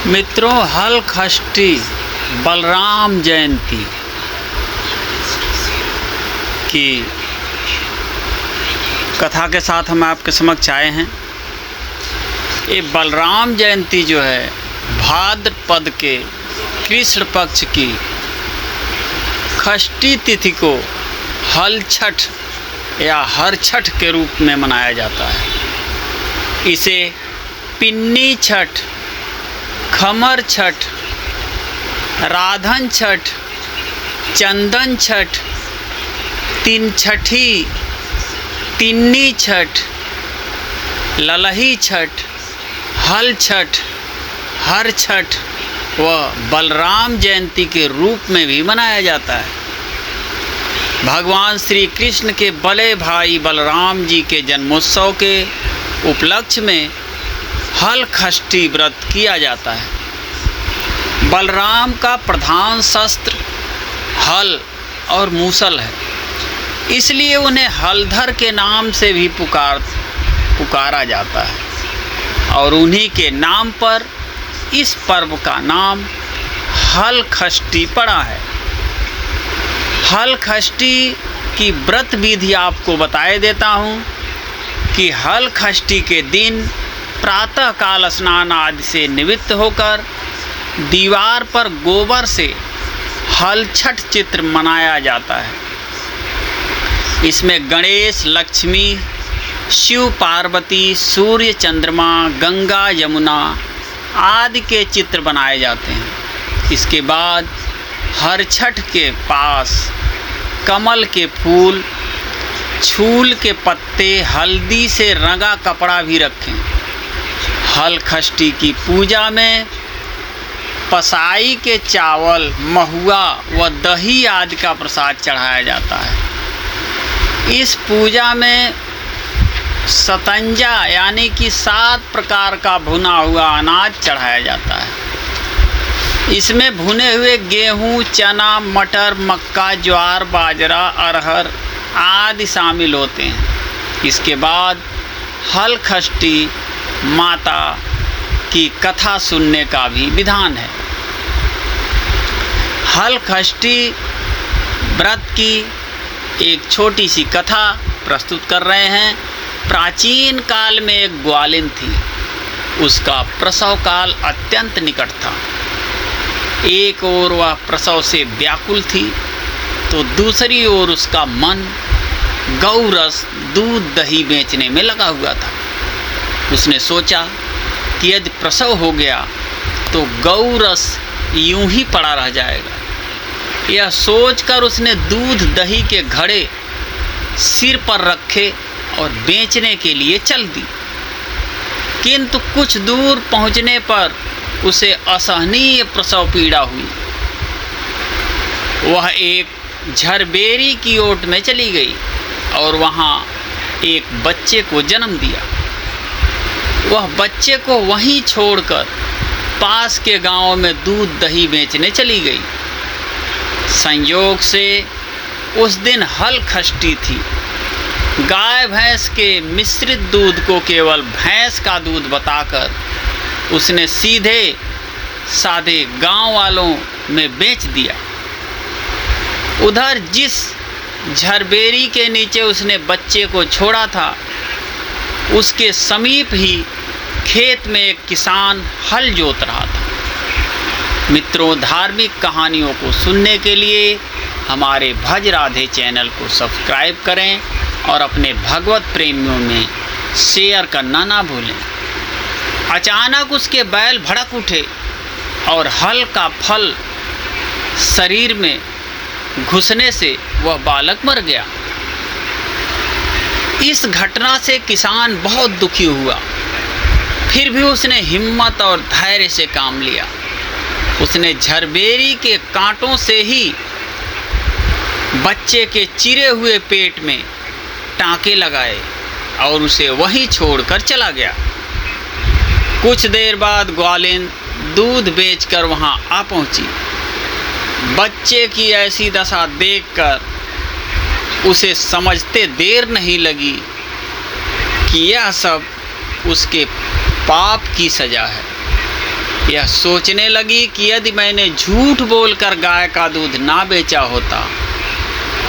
मित्रों, हलखष्टी बलराम जयंती की कथा के साथ हम आपके समक्ष आए हैं। ये बलराम जयंती जो है भाद्रपद के कृष्ण पक्ष की षष्ठी तिथि को हल छठ या हर छठ के रूप में मनाया जाता है। इसे पिन्नी छठ, खमर छठ, राधन छठ, चंदन छठ, तीन छठी, तिन्नी छठ, ललही छठ, हल छठ, हर छठ व बलराम जयंती के रूप में भी मनाया जाता है। भगवान श्री कृष्ण के बड़े भाई बलराम जी के जन्मोत्सव के उपलक्ष्य में हलखष्टी व्रत किया जाता है। बलराम का प्रधान शस्त्र हल और मूसल है, इसलिए उन्हें हलधर के नाम से भी पुकारा जाता है और उन्हीं के नाम पर इस पर्व का नाम हलखष्टी पड़ा है। हलखष्टी की व्रत विधि आपको बताए देता हूँ कि हलखष्टी के दिन प्रातःकाल स्नान आदि से निवृत्त होकर दीवार पर गोबर से हल छठ चित्र बनाया जाता है। इसमें गणेश, लक्ष्मी, शिव पार्वती, सूर्य चंद्रमा, गंगा यमुना आदि के चित्र बनाए जाते हैं। इसके बाद हर छठ के पास कमल के फूल, छूल के पत्ते, हल्दी से रंगा कपड़ा भी रखें। हलखष्टी की पूजा में पसाई के चावल, महुआ व दही आदि का प्रसाद चढ़ाया जाता है। इस पूजा में सतंजा यानी कि 7 प्रकार का भुना हुआ अनाज चढ़ाया जाता है। इसमें भुने हुए गेहूँ, चना, मटर, मक्का, ज्वार, बाजरा, अरहर आदि शामिल होते हैं। इसके बाद हलखष्टी माता की कथा सुनने का भी विधान है। हलखष्टी व्रत की एक छोटी सी कथा प्रस्तुत कर रहे हैं। प्राचीन काल में एक ग्वालिन थी, उसका प्रसव काल अत्यंत निकट था। एक ओर वह प्रसव से व्याकुल थी तो दूसरी ओर उसका मन गौरस, दूध, दही बेचने में लगा हुआ था। उसने सोचा कि यदि प्रसव हो गया तो गौरस यूं ही पड़ा रह जाएगा। यह सोचकर उसने दूध दही के घड़े सिर पर रखे और बेचने के लिए चल दी। किंतु कुछ दूर पहुंचने पर उसे असहनीय प्रसव पीड़ा हुई। वह एक झरबेरी की ओट में चली गई और वहां एक बच्चे को जन्म दिया। वह बच्चे को वहीं छोड़कर पास के गांव में दूध दही बेचने चली गई। संयोग से उस दिन हलखष्टी थी। गाय भैंस के मिश्रित दूध को केवल भैंस का दूध बताकर उसने सीधे साधे गांव वालों में बेच दिया। उधर जिस झरबेरी के नीचे उसने बच्चे को छोड़ा था उसके समीप ही खेत में एक किसान हल जोत रहा था। मित्रों, धार्मिक कहानियों को सुनने के लिए हमारे भज राधे चैनल को सब्सक्राइब करें और अपने भगवत प्रेमियों में शेयर करना ना भूलें। अचानक उसके बैल भड़क उठे और हल का फल शरीर में घुसने से वह बालक मर गया। इस घटना से किसान बहुत दुखी हुआ, फिर भी उसने हिम्मत और धैर्य से काम लिया। उसने झरबेरी के कांटों से ही बच्चे के चिरे हुए पेट में टाँके लगाए और उसे वहीं छोड़कर चला गया। कुछ देर बाद ग्वालिन दूध बेचकर वहां आ पहुंची। बच्चे की ऐसी दशा देखकर उसे समझते देर नहीं लगी कि यह सब उसके पाप की सजा है। यह सोचने लगी कि यदि मैंने झूठ बोलकर गाय का दूध ना बेचा होता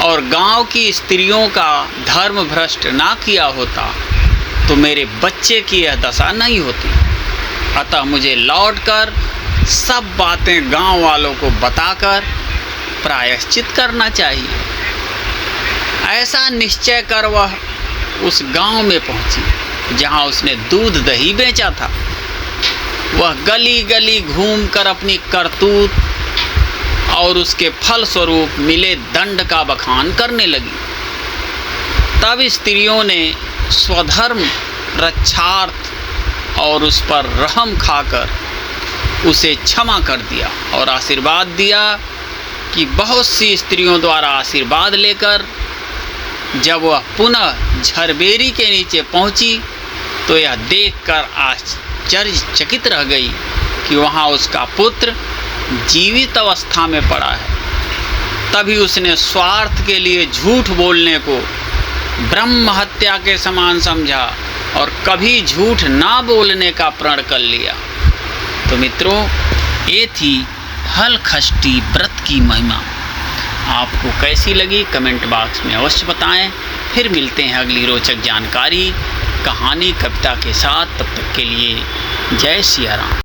और गांव की स्त्रियों का धर्म भ्रष्ट ना किया होता तो मेरे बच्चे की यह दशा नहीं होती। अतः मुझे लौटकर सब बातें गांव वालों को बताकर प्रायश्चित करना चाहिए। ऐसा निश्चय कर वह उस गांव में पहुंची जहां उसने दूध दही बेचा था। वह गली गली घूमकर अपनी करतूत और उसके फल स्वरूप मिले दंड का बखान करने लगी। तब स्त्रियों ने स्वधर्म रक्षार्थ और उस पर रहम खाकर उसे क्षमा कर दिया और आशीर्वाद दिया कि बहुत सी स्त्रियों द्वारा आशीर्वाद लेकर जब वह पुनः झरबेरी के नीचे पहुंची तो यह देखकर आश्चर्यचकित रह गई कि वहां उसका पुत्र जीवित अवस्था में पड़ा है। तभी उसने स्वार्थ के लिए झूठ बोलने को ब्रह्म हत्या के समान समझा और कभी झूठ ना बोलने का प्रण कर लिया। तो मित्रों, ये थी हलखष्टी व्रत की महिमा। आपको कैसी लगी कमेंट बॉक्स में अवश्य बताएं। फिर मिलते हैं अगली रोचक जानकारी, कहानी, कविता के साथ। तब तक के लिए जय सिया राम।